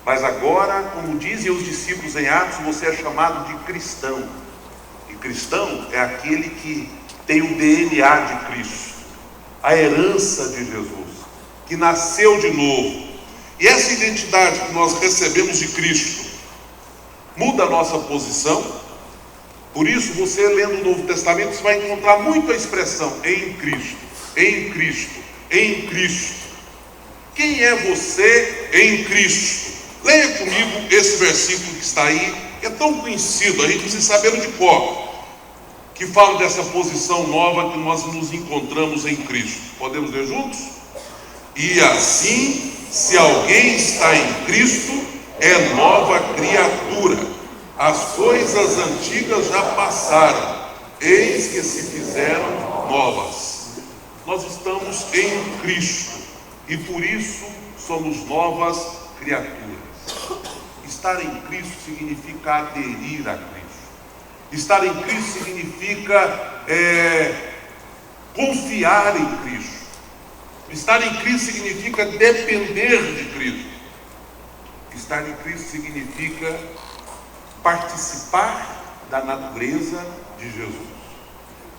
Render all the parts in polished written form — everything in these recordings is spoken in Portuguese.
Mas agora, como dizem os discípulos em Atos, você é chamado de cristão. E cristão é aquele que tem o DNA de Cristo, a herança de Jesus, que nasceu de novo. E essa identidade que nós recebemos de Cristo muda a nossa posição. Por isso, você lendo o Novo Testamento, você vai encontrar muito a expressão em Cristo, em Cristo, em Cristo. Quem é você em Cristo? Leia comigo esse versículo que está aí, que é tão conhecido, a gente precisa saber de cor, que fala dessa posição nova que nós nos encontramos em Cristo. Podemos ler juntos? E assim, se alguém está em Cristo, é nova criatura. As coisas antigas já passaram, eis que se fizeram novas. Nós estamos em Cristo e por isso somos novas criaturas. Estar em Cristo significa aderir a Cristo. Estar em Cristo significa confiar em Cristo. Estar em Cristo significa depender de Cristo. Estar em Cristo significa participar da natureza de Jesus.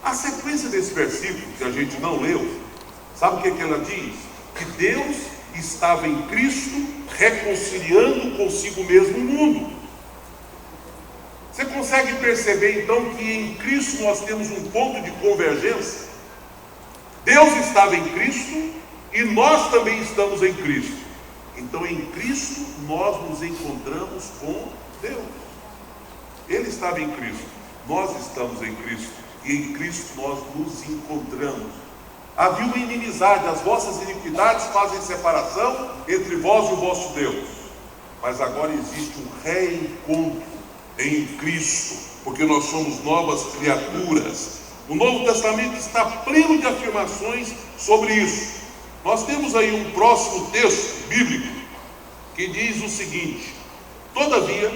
A sequência desse versículo que a gente não leu, sabe o que ela diz? Que Deus estava em Cristo reconciliando consigo mesmo o mundo. Você consegue perceber então que em Cristo nós temos um ponto de convergência? Deus estava em Cristo e nós também estamos em Cristo. Então em Cristo nós nos encontramos com Deus. Ele estava em Cristo, nós estamos em Cristo e em Cristo nós nos encontramos. Havia uma inimizade, as vossas iniquidades fazem separação entre vós e o vosso Deus. Mas agora existe um reencontro em Cristo, porque nós somos novas criaturas. O Novo Testamento está pleno de afirmações sobre isso. Nós temos aí um próximo texto bíblico que diz o seguinte: todavia,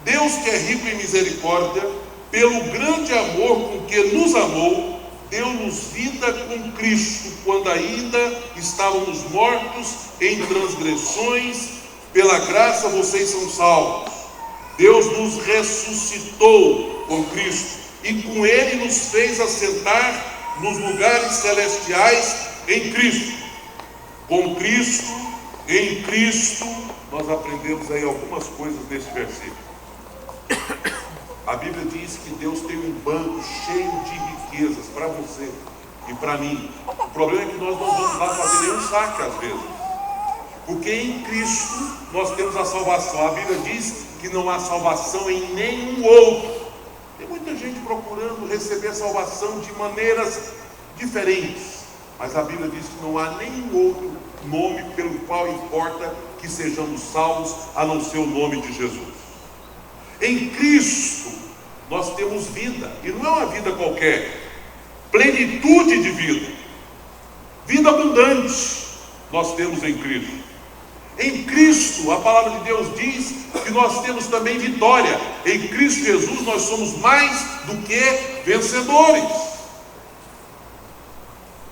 Deus, que é rico em misericórdia, pelo grande amor com que nos amou, deu-nos vida com Cristo, quando ainda estávamos mortos em transgressões. Pela graça vocês são salvos. Deus nos ressuscitou com Cristo e com Ele nos fez assentar nos lugares celestiais em Cristo. Com Cristo, em Cristo, nós aprendemos aí algumas coisas nesse versículo. A Bíblia diz que Deus tem um banco cheio de riquezas para você e para mim. O problema é que nós não vamos lá fazer nenhum saque às vezes, porque em Cristo nós temos a salvação. A Bíblia diz que não há salvação em nenhum outro. Tem muita gente procurando receber salvação de maneiras diferentes, mas a Bíblia diz que não há nenhum outro nome pelo qual importa que sejamos salvos, a não ser o nome de Jesus. Em Cristo nós temos vida, e não é uma vida qualquer, plenitude de vida, vida abundante nós temos em Cristo. Em Cristo, a palavra de Deus diz que nós temos também vitória. Em Cristo Jesus nós somos mais do que vencedores.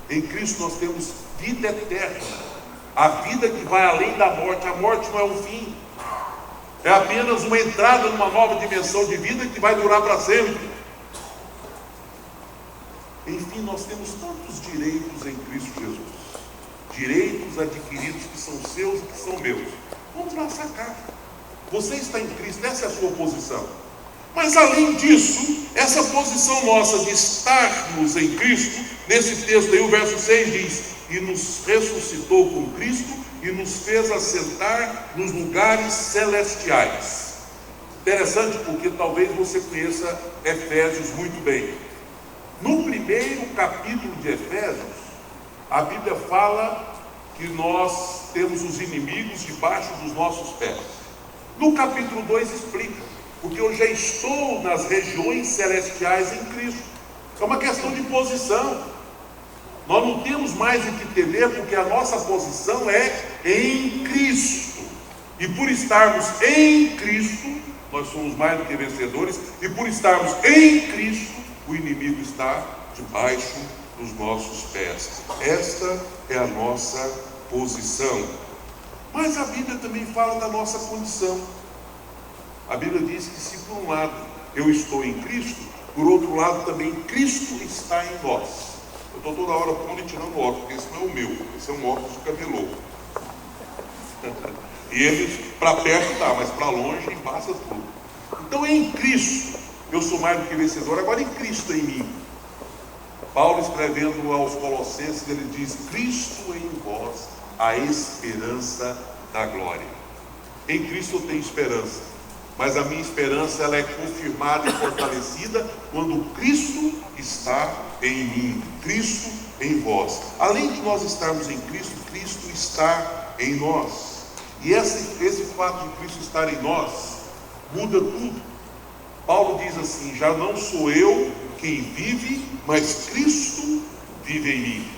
Em Cristo nós temos vida eterna, a vida que vai além da morte. A morte não é um fim, é apenas uma entrada numa nova dimensão de vida que vai durar para sempre. Enfim, nós temos tantos direitos em Cristo Jesus, direitos adquiridos que são seus e que são meus. Vamos lá sacar. Você está em Cristo, essa é a sua posição. Mas além disso, essa posição nossa de estarmos em Cristo, nesse texto aí, o verso 6 diz: e nos ressuscitou com Cristo e nos fez assentar nos lugares celestiais. Interessante, porque talvez você conheça Efésios muito bem. No primeiro capítulo de Efésios, a Bíblia fala que nós temos os inimigos debaixo dos nossos pés. No capítulo 2 explica, porque eu já estou nas regiões celestiais em Cristo. É uma questão de posição. Nós não temos mais o que temer, porque a nossa posição é em Cristo. E por estarmos em Cristo, nós somos mais do que vencedores. E por estarmos em Cristo, o inimigo está debaixo dos nossos pés. Esta é a nossa posição. Mas a Bíblia também fala da nossa condição. A Bíblia diz que se por um lado eu estou em Cristo, por outro lado também Cristo está em nós. Eu estou toda hora pondo e tirando óculos, porque esse não é o meu, esse é um óculos de camelô. E ele para perto tá, mas para longe passa tudo. Então em Cristo eu sou mais do que vencedor, agora em Cristo em mim. Paulo, escrevendo aos Colossenses, ele diz: Cristo em vós, a esperança da glória. Em Cristo eu tenho esperança, mas a minha esperança ela é confirmada e fortalecida quando Cristo está em mim, Cristo em vós. Além de nós estarmos em Cristo, Cristo está em nós. E esse fato de Cristo estar em nós muda tudo. Paulo diz assim: já não sou eu quem vive, mas Cristo vive em mim.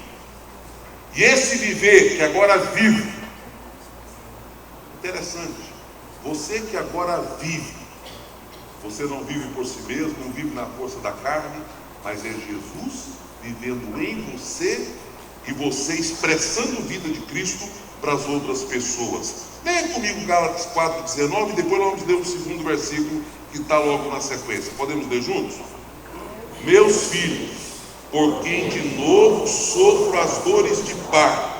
E esse viver que agora vivo, interessante, você que agora vive, você não vive por si mesmo, não vive na força da carne, mas é Jesus vivendo em você e você expressando vida de Cristo para as outras pessoas. Leia comigo Gálatas 4,19, depois nós vamos ler o segundo versículo que está logo na sequência. Podemos ler juntos? Meus filhos, por quem de novo sofro as dores de parto,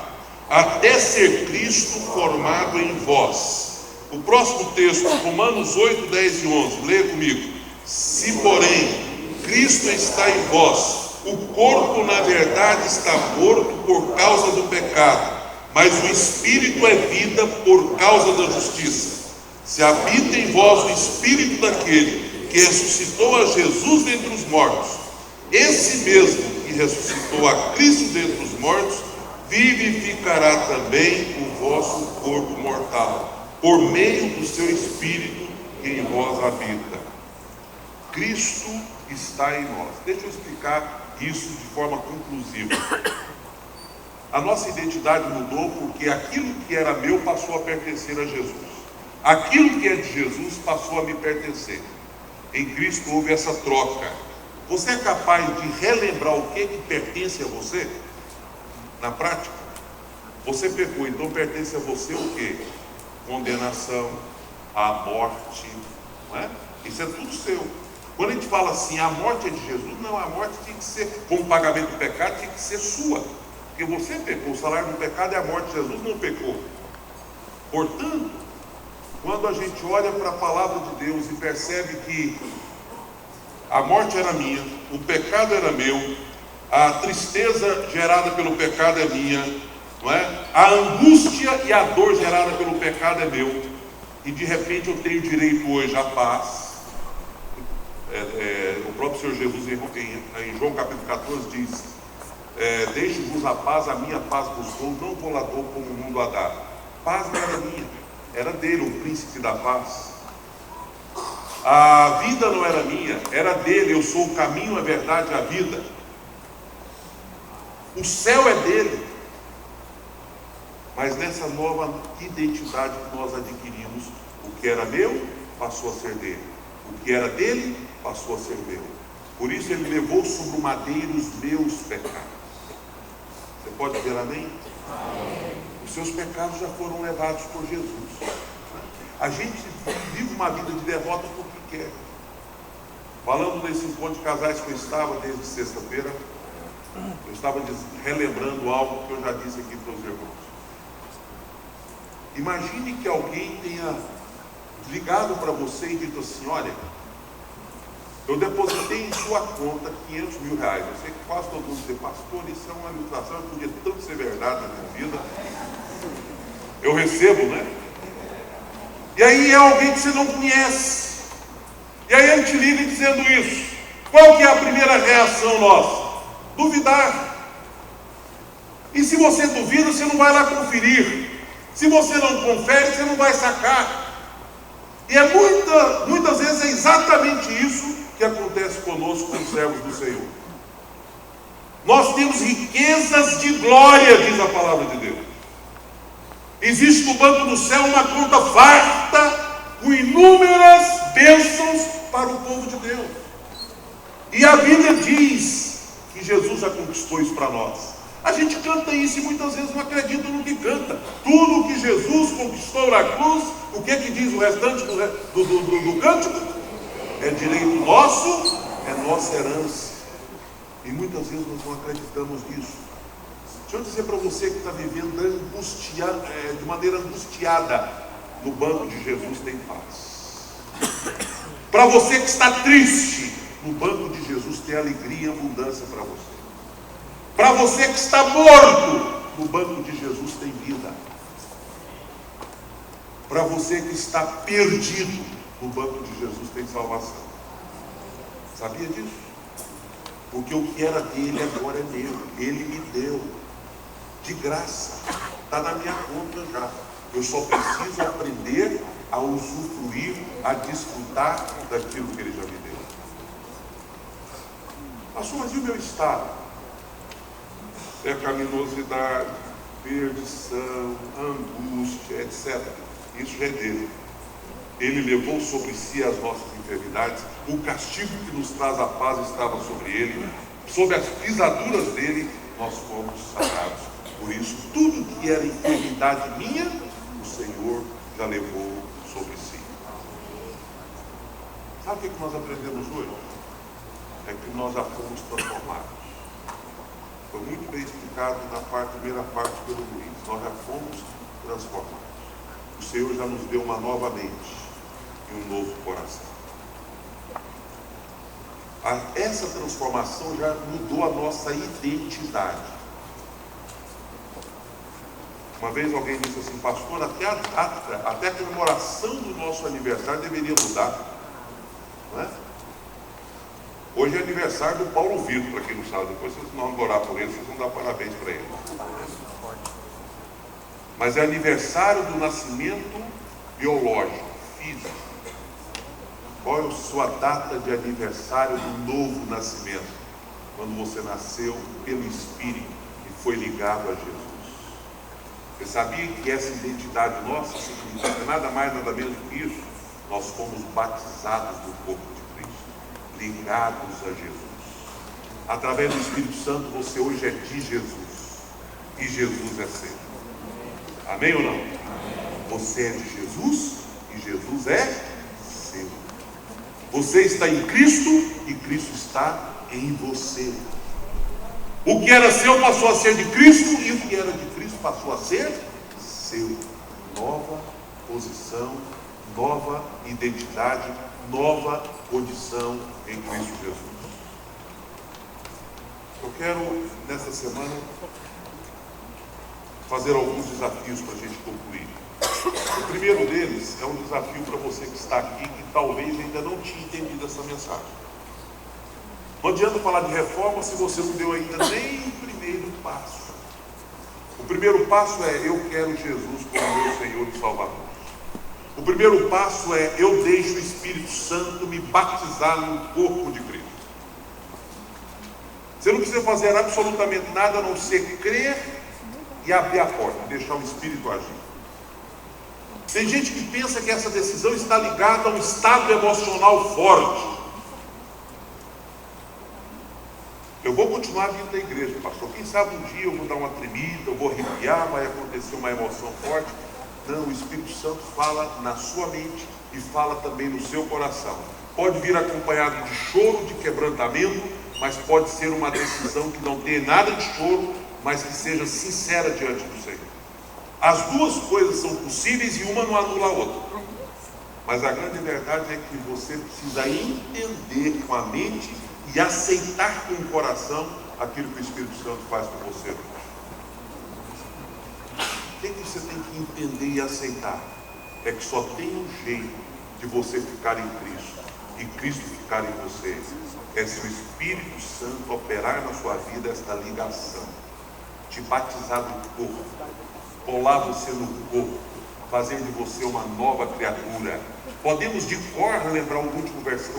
até ser Cristo formado em vós. O próximo texto, Romanos 8, 10 e 11, leia comigo. Se porém Cristo está em vós, o corpo na verdade está morto por causa do pecado, mas o Espírito é vida por causa da justiça. Se habita em vós o Espírito daquele que ressuscitou a Jesus dentre os mortos, esse mesmo que ressuscitou a Cristo dentre os mortos, vivificará também o vosso corpo mortal, por meio do seu Espírito que em vós habita. Cristo está em nós. Deixa eu explicar isso de forma conclusiva. A nossa identidade mudou porque aquilo que era meu passou a pertencer a Jesus. Aquilo que é de Jesus passou a me pertencer. Em Cristo houve essa troca. Você é capaz de relembrar o que pertence a você? Na prática, você pecou, então pertence a você o quê? Condenação, a morte, não é? Isso é tudo seu. Quando a gente fala assim, a morte é de Jesus, não, a morte tinha que ser, como pagamento do pecado, tinha que ser sua. Porque você pecou, o salário do pecado é a morte, Jesus não pecou. Portanto, quando a gente olha para a palavra de Deus e percebe que a morte era minha, o pecado era meu, a tristeza gerada pelo pecado é minha, não é? A angústia e a dor gerada pelo pecado é meu, e de repente eu tenho direito hoje à paz. O próprio Senhor Jesus em João capítulo 14 diz: deixe-vos a paz, a minha paz vos dou, não vou lá dou como o mundo a dá. Paz não era minha, era dele, o príncipe da paz. A vida não era minha, era dele. Eu sou o caminho, a verdade e a vida. O céu é dele. Mas nessa nova identidade que nós adquirimos, o que era meu passou a ser dele, o que era dele passou a ser meu. Por isso ele levou sobre o madeiro os meus pecados. Você pode dizer amém? Amém. Os seus pecados já foram levados por Jesus. A gente vive uma vida de derrota porque quer. Falando desse encontro de casais que eu estava desde sexta-feira, eu estava relembrando algo que eu já disse aqui para os irmãos. Imagine que alguém tenha ligado para você e dito assim: olha, eu depositei em sua conta 500 mil reais. Eu sei que quase todo mundo diz: pastor, isso é uma ilustração, podia tanto ser verdade na minha vida. Eu recebo, né? E aí é alguém que você não conhece. E aí a gente liga dizendo isso. Qual que é a primeira reação nossa? Duvidar. E se você duvida, você não vai lá conferir. Se você não confere, você não vai sacar. E muitas vezes é exatamente isso que acontece conosco, com os servos do Senhor. Nós temos riquezas de glória, diz a palavra de Deus. Existe no banco do céu uma conta farta, com inúmeras bênçãos para o povo de Deus. E a Bíblia diz que Jesus já conquistou isso para nós. A gente canta isso e muitas vezes não acredita no que canta. Tudo que Jesus conquistou na cruz, o que diz o restante do cântico? É direito nosso, é nossa herança. E muitas vezes nós não acreditamos nisso. Deixa eu dizer para você que está vivendo de maneira angustiada, no banco de Jesus tem paz. Para você que está triste, no banco de Jesus tem alegria e abundância para você. Para você que está morto, no banco de Jesus tem vida. Para você que está perdido, no banco de Jesus tem salvação. Sabia disso? Porque o que era dele agora é meu. Ele me deu de graça. Está na minha conta já. Eu só preciso aprender a usufruir, a desfrutar daquilo que ele já me deu. Pastor, mas e o meu estado? Pecaminosidade, perdição, angústia, etc. Isso é dele. Ele levou sobre si as nossas enfermidades. O castigo que nos traz a paz estava sobre ele. Sob as pisaduras dele, nós fomos sarados. Por isso, tudo que era enfermidade minha, o Senhor já levou sobre si. Sabe o que nós aprendemos hoje? É que nós já fomos transformados. Foi muito bem explicado na primeira parte pelo Luiz. Nós já fomos transformados. O Senhor já nos deu uma nova mente e um novo coração. Essa transformação já mudou a nossa identidade. Uma vez alguém disse assim: pastor, até a comemoração do nosso aniversário deveria mudar. Não é? Hoje é aniversário do Paulo Vitor, para quem não sabe. Depois vocês vão orar por ele, vocês vão dar parabéns para ele. Mas é aniversário do nascimento biológico, físico. Qual é a sua data de aniversário do novo nascimento? Quando você nasceu pelo Espírito e foi ligado a Jesus. Você sabia que essa identidade nossa significa nada mais, nada menos que isso? Nós fomos batizados no corpo de Cristo, ligados a Jesus. Através do Espírito Santo, você hoje é de Jesus. E Jesus é seu. Amém ou não? Amém. Você é de Jesus e Jesus é seu. Você está em Cristo e Cristo está em você. O que era seu passou a ser de Cristo e o que era de Cristo passou a ser seu. Nova posição, nova identidade, nova condição em Cristo Jesus. Eu quero, nesta semana, fazer alguns desafios para a gente concluir. O primeiro deles é um desafio para você que está aqui, que talvez ainda não tinha entendido essa mensagem. Não adianta falar de reforma se você não deu ainda nem o primeiro passo. O primeiro passo é: eu quero Jesus como meu Senhor e Salvador. O primeiro passo é: eu deixo o Espírito Santo me batizar no corpo de Cristo. Você não precisa fazer absolutamente nada a não ser crer e abrir a porta, deixar o Espírito agir. Tem gente que pensa que essa decisão está ligada a um estado emocional forte. Eu vou continuar vindo da igreja, pastor. Quem sabe um dia eu vou dar uma tremida, eu vou arrepiar, vai acontecer uma emoção forte. Não, o Espírito Santo fala na sua mente e fala também no seu coração. Pode vir acompanhado de choro, de quebrantamento, mas pode ser uma decisão que não tenha nada de choro, mas que seja sincera diante do Senhor. As duas coisas são possíveis e uma não anula a outra. Mas a grande verdade é que você precisa entender com a mente e aceitar com o coração aquilo que o Espírito Santo faz com você. O que você tem que entender e aceitar? É que só tem um jeito de você ficar em Cristo e Cristo ficar em você. É se o Espírito Santo operar na sua vida esta ligação, te batizar no corpo, colar você no corpo, fazer de você uma nova criatura. Podemos de cor lembrar o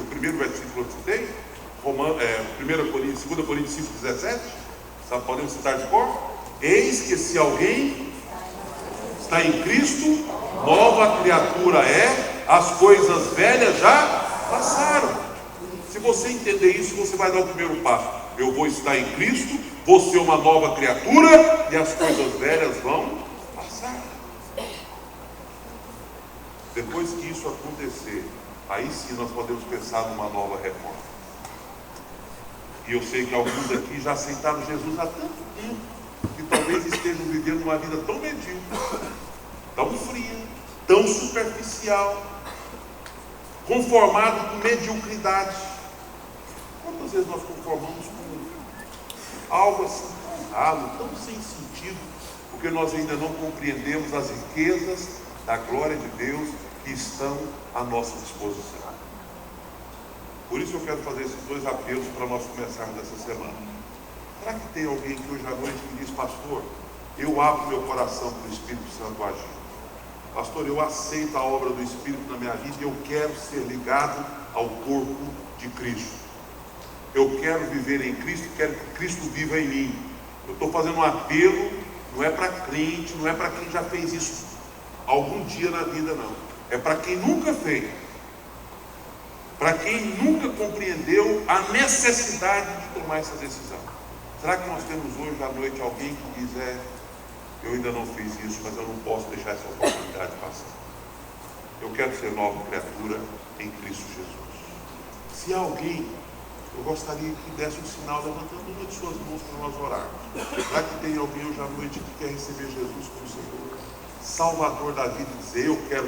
primeiro versículo que eu citei? 2 Coríntios 5,17. Podemos citar de cor? Eis que se alguém está em Cristo, nova criatura é, as coisas velhas já passaram. Se você entender isso, você vai dar o primeiro passo. Eu vou estar em Cristo, vou ser uma nova criatura e as coisas velhas vão passar. Depois que isso acontecer, aí sim nós podemos pensar numa nova reforma. E eu sei que alguns aqui já aceitaram Jesus há tanto tempo, que talvez estejam vivendo uma vida tão medíocre, tão fria, tão superficial, conformado com mediocridade. Quantas vezes nós conformamos com algo assim tão ralo, tão sem sentido, porque nós ainda não compreendemos as riquezas da glória de Deus que estão à nossa disposição. Por isso eu quero fazer esses dois apelos para nós começarmos essa semana. Será que tem alguém que hoje à noite me diz: pastor, eu abro meu coração para o Espírito Santo agir. Pastor, eu aceito a obra do Espírito na minha vida e eu quero ser ligado ao corpo de Cristo. Eu quero viver em Cristo, quero que Cristo viva em mim. Eu estou fazendo um apelo, não é para crente, não é para quem já fez isso algum dia na vida, não. É para quem nunca fez. Para quem nunca compreendeu a necessidade de tomar essa decisão. Será que nós temos hoje à noite alguém que diz: eu ainda não fiz isso, mas eu não posso deixar essa oportunidade passar. Eu quero ser nova criatura em Cristo Jesus. Se alguém, eu gostaria que desse um sinal levantando uma de suas mãos para nós orarmos. Será que tem alguém hoje à noite que quer receber Jesus como Senhor, Salvador da vida, e dizer: eu quero